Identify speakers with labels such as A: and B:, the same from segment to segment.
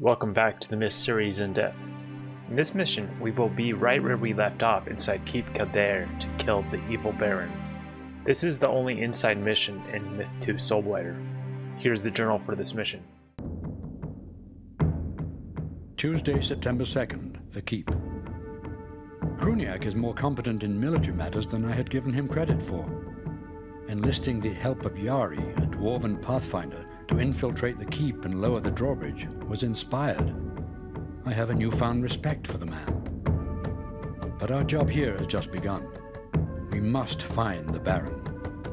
A: welcome back to the Mist series in depth. In this mission, we will be right where we left off inside Keep Kader to kill the evil Baron. This is the only inside mission in Myth 2 Soulblighter. Here's the journal for this mission.
B: Tuesday, September 2nd, the Keep. Kruniak is more competent in military matters than I had given him credit for. Enlisting the help of Yari, a dwarven pathfinder, to infiltrate the keep and lower the drawbridge was inspired. I have a newfound respect for the man. But our job here has just begun. We must find the Baron.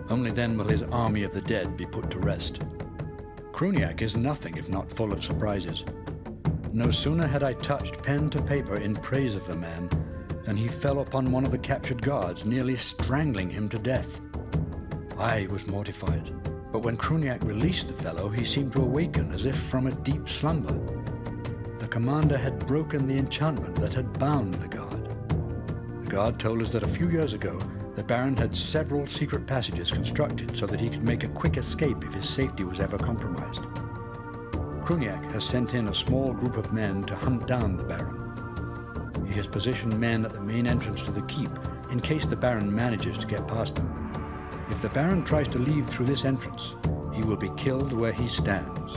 B: Only then will his army of the dead be put to rest. Kruniak is nothing if not full of surprises. No sooner had I touched pen to paper in praise of the man than he fell upon one of the captured guards, nearly strangling him to death. I was mortified. But when Kruniak released the fellow, he seemed to awaken as if from a deep slumber. The commander had broken the enchantment that had bound the guard. The guard told us that a few years ago, the Baron had several secret passages constructed so that he could make a quick escape if his safety was ever compromised. Kruniak has sent in a small group of men to hunt down the Baron. He has positioned men at the main entrance to the keep in case the Baron manages to get past them. If the Baron tries to leave through this entrance, he will be killed where he stands.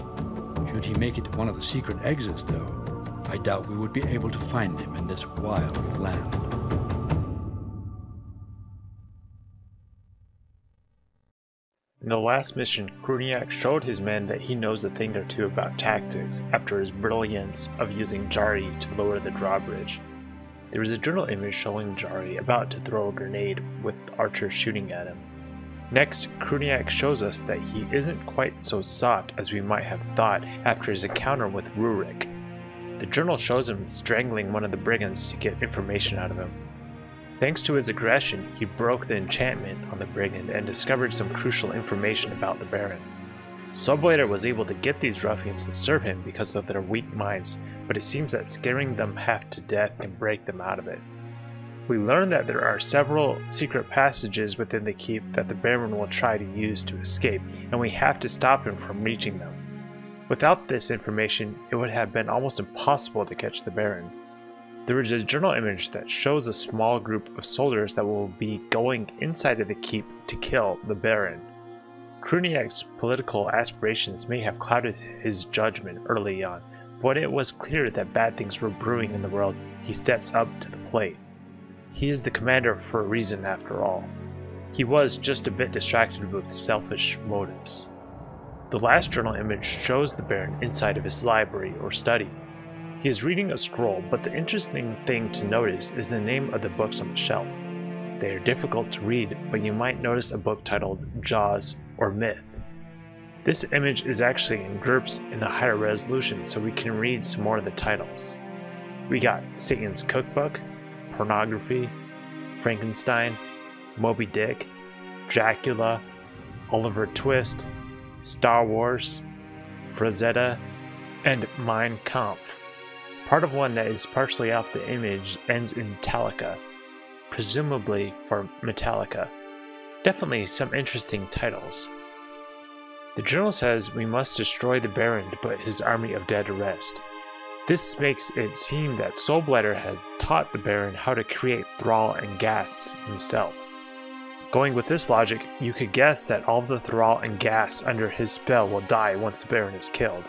B: Should he make it to one of the secret exits, though, I doubt we would be able to find him in this wild land.
A: In the last mission, Kruniak showed his men that he knows a thing or two about tactics after his brilliance of using Jari to lower the drawbridge. There is a journal image showing Jari about to throw a grenade with archers shooting at him. Next, Kruniak shows us that he isn't quite so soft as we might have thought after his encounter with Rurik. The journal shows him strangling one of the brigands to get information out of him. Thanks to his aggression, he broke the enchantment on the brigand and discovered some crucial information about the Baron. Soulblighter was able to get these ruffians to serve him because of their weak minds, but it seems that scaring them half to death can break them out of it. We learn that there are several secret passages within the keep that the Baron will try to use to escape, and we have to stop him from reaching them. Without this information, it would have been almost impossible to catch the Baron. There is a journal image that shows a small group of soldiers that will be going inside of the keep to kill the Baron. Kruniak's political aspirations may have clouded his judgment early on, but when it was clear that bad things were brewing in the world, he steps up to the plate. He is the commander for a reason after all. He was just a bit distracted with selfish motives. The last journal image shows the Baron inside of his library or study. He is reading a scroll, but the interesting thing to notice is the name of the books on the shelf. They are difficult to read, but you might notice a book titled Jaws or Myth. This image is actually in GURPS in a higher resolution, so we can read some more of the titles. We got Satan's Cookbook, Pornography, Frankenstein, Moby Dick, Dracula, Oliver Twist, Star Wars, Frazetta, and Mein Kampf. Part of one that is partially off the image ends in Metallica, presumably for Metallica. Definitely some interesting titles. The journal says we must destroy the Baron to put his army of dead to rest. This makes it seem that Soulblighter had taught the Baron how to create Thrall and Ghasts himself. Going with this logic, you could guess that all the Thrall and Ghasts under his spell will die once the Baron is killed.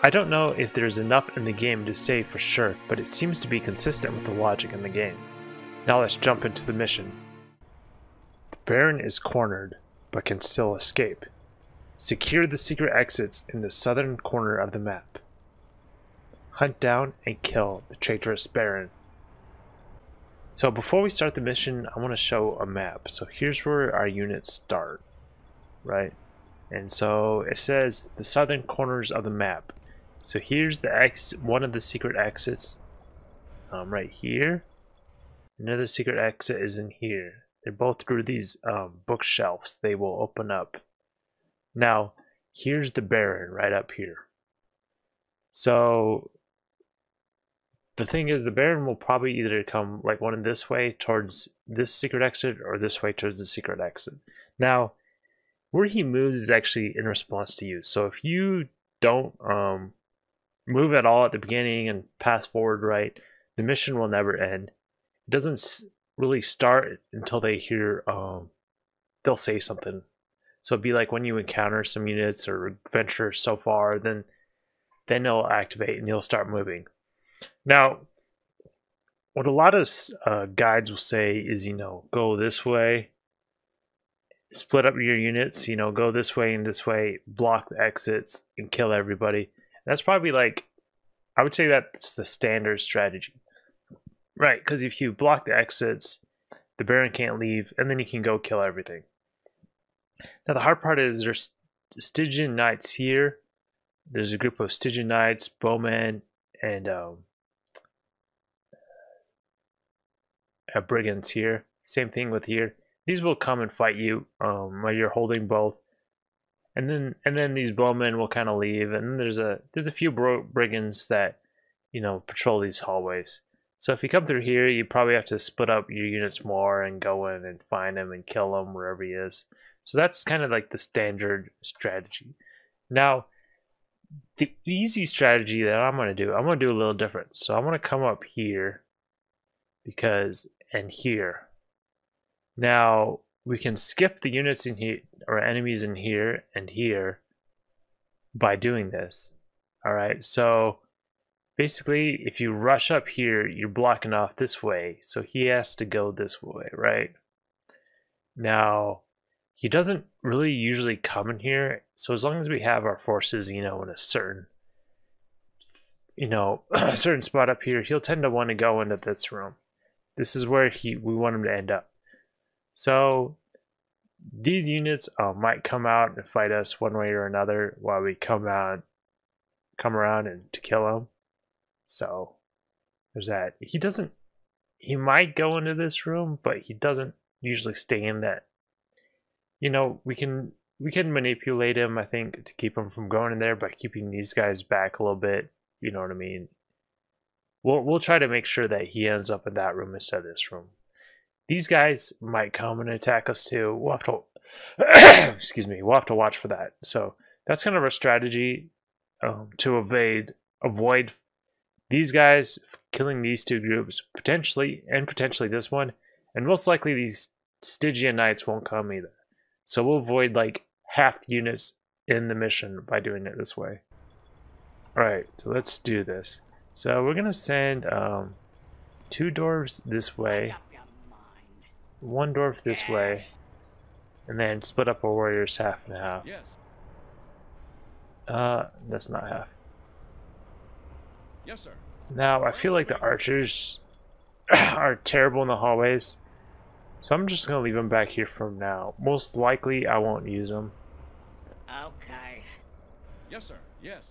A: I don't know if there's enough in the game to say for sure, but it seems to be consistent with the logic in the game. Now let's jump into the mission. The Baron is cornered, but can still escape. Secure the secret exits in the southern corner of the map. Hunt down and kill the traitorous Baron. So before we start the mission, I want to show a map. So here's where our units start, right? And so it says the southern corners of the map. So here's the one of the secret exits right here. Another secret exit is in here. They're both through these bookshelves. They will open up. Now, here's the Baron right up here. So the thing is, the Baron will probably either come like one in this way towards this secret exit or this way towards the secret exit. Now, where he moves is actually in response to you. So if you don't move at all at the beginning and pass forward right, the mission will never end. It doesn't really start until they hear they'll say something. So it'd be like when you encounter some units or venture so far, then they'll activate and you'll start moving. Now, what a lot of guides will say is, go this way, split up your units, go this way and this way, block the exits, and kill everybody. That's probably like, I would say that's the standard strategy. Right, because if you block the exits, the Baron can't leave, and then you can go kill everything. Now, the hard part is there's Stygian Knights here. There's a group of Stygian Knights, Bowmen, and Brigands here. Same thing with here. These will come and fight you while you're holding both. And then these Bowmen will kind of leave, and then there's a few Brigands that, patrol these hallways. So if you come through here, you probably have to split up your units more and go in and find him and kill him wherever he is. So that's kind of like the standard strategy. Now, the easy strategy that I'm going to do a little different. So I'm going to come up here and here. Now, we can skip the units in here or enemies in here and here by doing this. All right, so basically, if you rush up here, you're blocking off this way, so he has to go this way, right? Now, he doesn't really usually come in here, so as long as we have our forces, in a certain, a certain spot up here, he'll tend to want to go into this room. This is where we want him to end up. So these units might come out and fight us one way or another while we come around and to kill him. So there's that. He might go into this room, but he doesn't usually stay in that. We can manipulate him, I think, to keep him from going in there by keeping these guys back a little bit. You know what I mean? We'll try to make sure that he ends up in that room instead of this room. These guys might come and attack us too. We'll have to excuse me. We'll have to watch for that. So that's kind of our strategy to avoid these guys killing these two groups, potentially this one, and most likely these Stygian Knights won't come either. So we'll avoid like half units in the mission by doing it this way. Alright, so let's do this. So we're going to send 2 dwarves this way, 1 dwarf this way, and then split up our warriors half and half. That's not half.
C: Yes, sir.
A: Now, I feel like the archers are terrible in the hallways, so I'm just going to leave them back here for now. Most likely, I won't use them.
C: Okay. Yes, sir. Yes.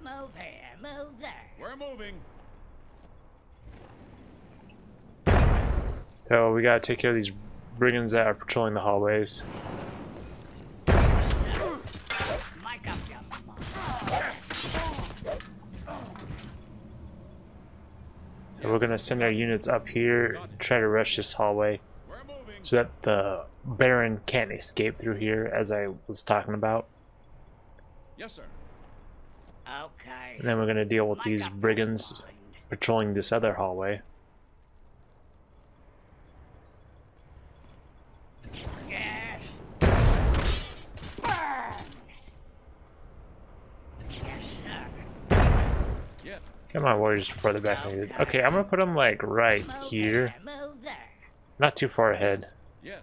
D: Move here, move there.
C: We're moving.
A: So we got to take care of these brigands that are patrolling the hallways. So we're going to send our units up here and try to rush this hallway so that the Baron can't escape through here, as I was talking about.
C: Yes, sir.
D: Okay.
A: And then we're going to deal with these brigands patrolling this other hallway.
D: Yes. Burn. Yes, sir.
C: Yes.
A: Come on, warriors, further back needed. Okay, I'm going to put them like right
D: Move
A: here,
D: there, move there.
A: not too far ahead.
C: Yes.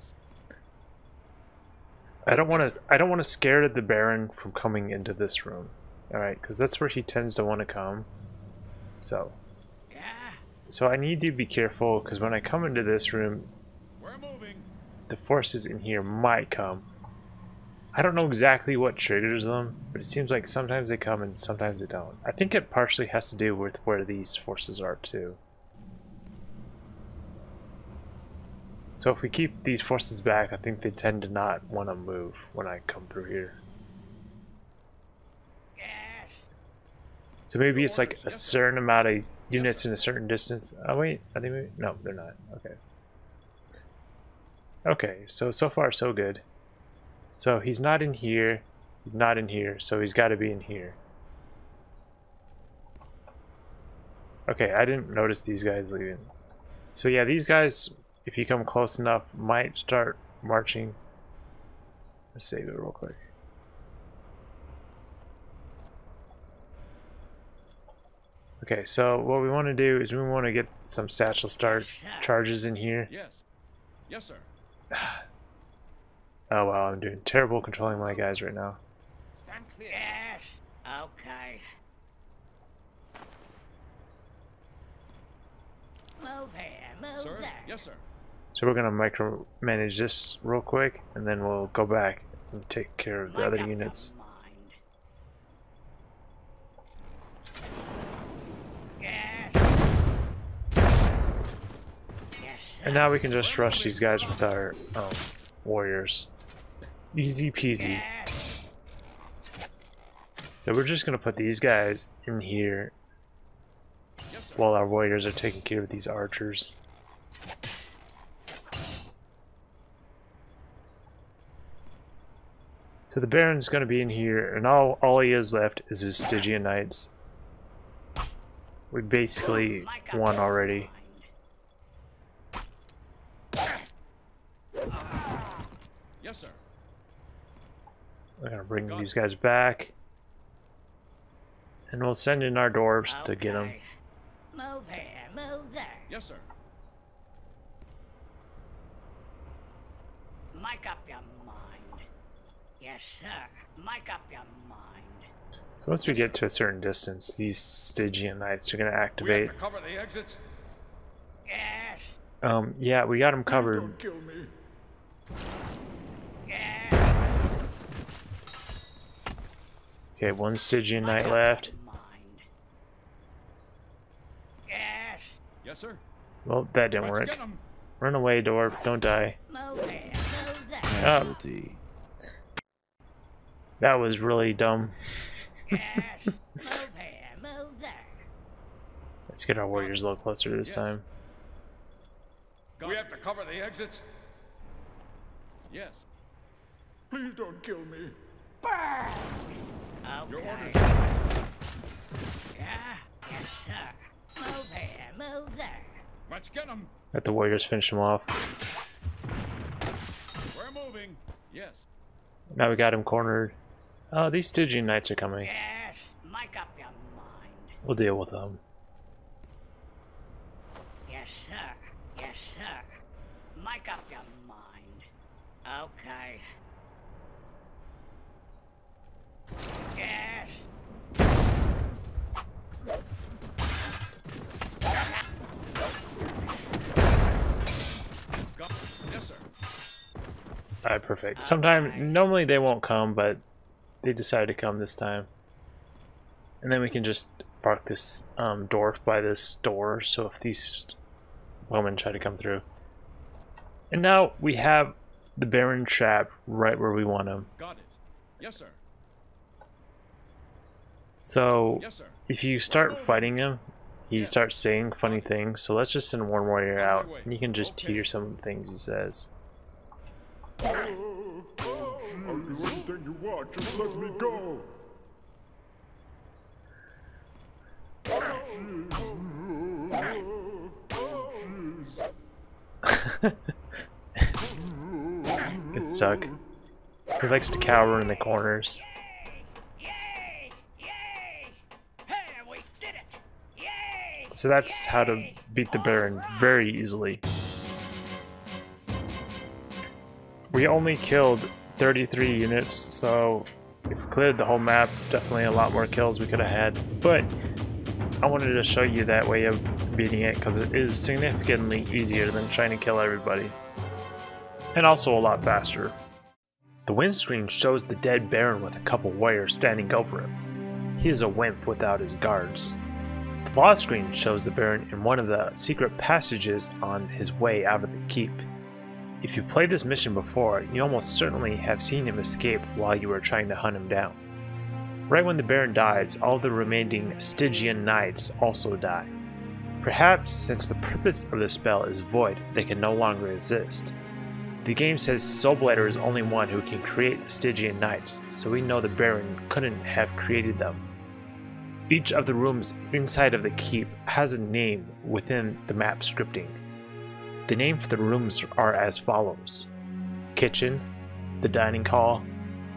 A: I don't want to scare the Baron from coming into this room. All right, because that's where he tends to want to come. So I need to be careful, because when I come into this room,
C: We're moving.
A: the forces in here might come. I don't know exactly what triggers them, but it seems like sometimes they come and sometimes they don't. I think it partially has to do with where these forces are too. So if we keep these forces back, I think they tend to not want to move when I come through here.
D: Yes.
A: So maybe it's like a certain amount of units in a certain distance. Oh wait, are they moving? No, they're not. Okay. Okay, so far so good. So he's not in here. He's not in here, so he's got to be in here. Okay, I didn't notice these guys leaving. So yeah, these guys, if you come close enough, might start marching. Let's save it real quick. Okay, so what we want to do is we want to get some satchel start charges in here.
C: Yes. Yes, sir.
A: Oh wow, I'm doing terrible controlling my guys right now.
D: Stand clear. Yes. Okay. Move here. Move
C: Sir?
D: there.
C: Yes, sir.
A: So we're gonna micromanage this real quick, and then we'll go back and take care of the
D: Make
A: other
D: up your
A: units.
D: mind. Yes. Yes, sir.
A: And now we can just rush these guys with our warriors. Easy peasy.
D: Yes.
A: So we're just gonna put these guys in here
C: Yes, sir.
A: while our warriors are taking care of these archers. So the Baron's gonna be in here, and all he has left is his Stygian Knights. We basically
D: Make up
A: won
D: your
A: already.
D: mind.
C: Yes, sir.
A: We're gonna bring these guys back, and we'll send in our dwarves to get them.
D: Okay. Move here. Move there.
C: Yes, sir.
D: Make up your mind. Yes, sir. Make up your mind.
A: So once we get to a certain distance, these Stygian Knights are gonna
C: We have
A: activate.
C: to cover the exits.
D: Yes.
A: Yeah, we got them covered.
C: Don't kill me.
D: Yes.
A: Okay, one Stygian Knight
D: Make up
A: left.
D: your mind. Yes.
C: Yes, sir.
A: Well, that didn't
C: Let's
A: work.
C: get 'em.
A: Run away, dwarf. Don't die.
D: Move here. Move there.
A: Oh, that was really dumb.
D: Yes. Move here. Move there.
A: Let's get our warriors a little closer this
C: Yes.
A: time.
C: We have to cover the exits. Yes. Please don't kill me. Your
D: Okay.
C: orders.
D: Yeah. Yes, sir. Move here. Move there.
C: Let's get them.
A: Let the warriors finish them off.
C: We're moving. Yes.
A: Now we got him cornered. Oh, these Stygian Knights are coming.
D: Yes. Make up your mind.
A: We'll deal with them.
D: Yes, sir. Yes, sir. Make up your mind. Okay. Yes.
C: Go. Yes, sir.
A: Alright, perfect. Normally they won't come, but they decided to come this time. And then we can just park this dwarf by this door, so if these women try to come through. And now we have the Baron trap right where we want him.
C: Got it. Yes, sir.
A: So
C: Yes, sir.
A: if you start fighting him, he starts saying funny things. So let's just send one warrior out, and you can just hear some of the things he says.
E: I'll do anything you want, just let me go.
A: Gets stuck. He likes to cower in the corners.
D: Yay! Yay! Hey, we did it! Yay!
A: So that's how to beat the Baron very easily. We only killed 33 units, so if we cleared the whole map, definitely a lot more kills we could have had. But I wanted to show you that way of beating it because it is significantly easier than trying to kill everybody. And also a lot faster. The windscreen shows the dead Baron with a couple warriors standing over him. He is a wimp without his guards. The boss screen shows the Baron in one of the secret passages on his way out of the keep. If you played this mission before, you almost certainly have seen him escape while you were trying to hunt him down. Right when the Baron dies, all the remaining Stygian Knights also die. Perhaps since the purpose of the spell is void, they can no longer exist. The game says Soulblighter is only one who can create the Stygian Knights, so we know the Baron couldn't have created them. Each of the rooms inside of the keep has a name within the map scripting. The name for the rooms are as follows: Kitchen, the Dining Hall,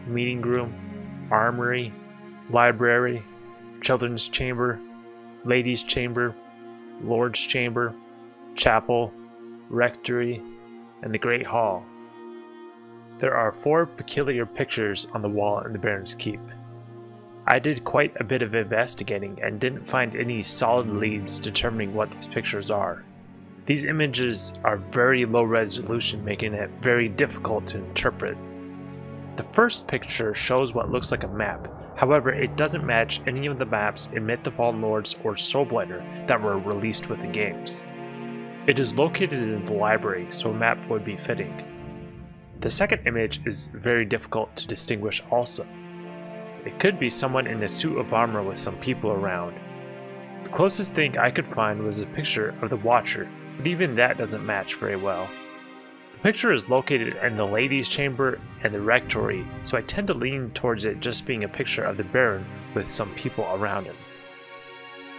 A: Meeting Room, Armory, Library, Children's Chamber, Ladies' Chamber, Lord's Chamber, Chapel, Rectory, and the Great Hall. There are 4 peculiar pictures on the wall in the Baron's Keep. I did quite a bit of investigating and didn't find any solid leads determining what these pictures are. These images are very low resolution, making it very difficult to interpret. The first picture shows what looks like a map, however it doesn't match any of the maps in Myth the Fallen Lords or Soulblighter that were released with the games. It is located in the library, so a map would be fitting. The second image is very difficult to distinguish also. It could be someone in a suit of armor with some people around. The closest thing I could find was a picture of the Watcher, but even that doesn't match very well. The picture is located in the Ladies' Chamber and the Rectory, so I tend to lean towards it just being a picture of the Baron with some people around him.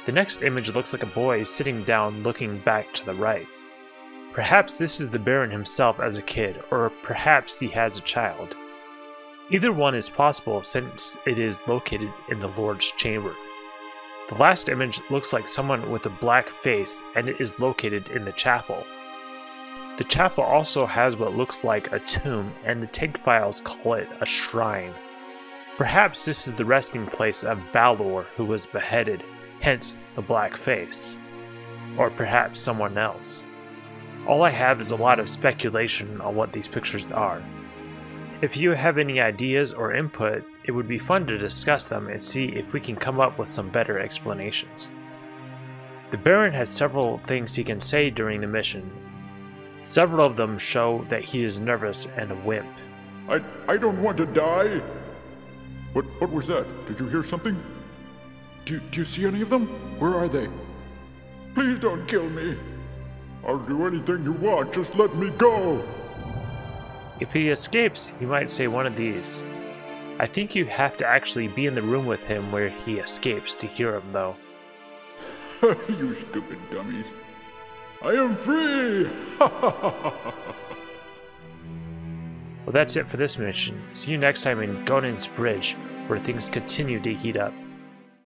A: The next image looks like a boy sitting down looking back to the right. Perhaps this is the Baron himself as a kid, or perhaps he has a child. Either one is possible since it is located in the Lord's Chamber. The last image looks like someone with a black face, and it is located in the chapel. The chapel also has what looks like a tomb, and the tank files call it a shrine. Perhaps this is the resting place of Balor, who was beheaded, hence the black face. Or perhaps someone else. All I have is a lot of speculation on what these pictures are. If you have any ideas or input, it would be fun to discuss them and see if we can come up with some better explanations. The Baron has several things he can say during the mission. Several of them show that he is nervous and a wimp.
E: I don't want to die. What was that? Did you hear something? Do you see any of them? Where are they? Please don't kill me. I'll do anything you want, just let me go.
A: If he escapes, he might say one of these. I think you have to actually be in the room with him where he escapes to hear him though.
E: You stupid dummies. I am free!
A: Well, that's it for this mission. See you next time in Gonan's Bridge, where things continue to heat up.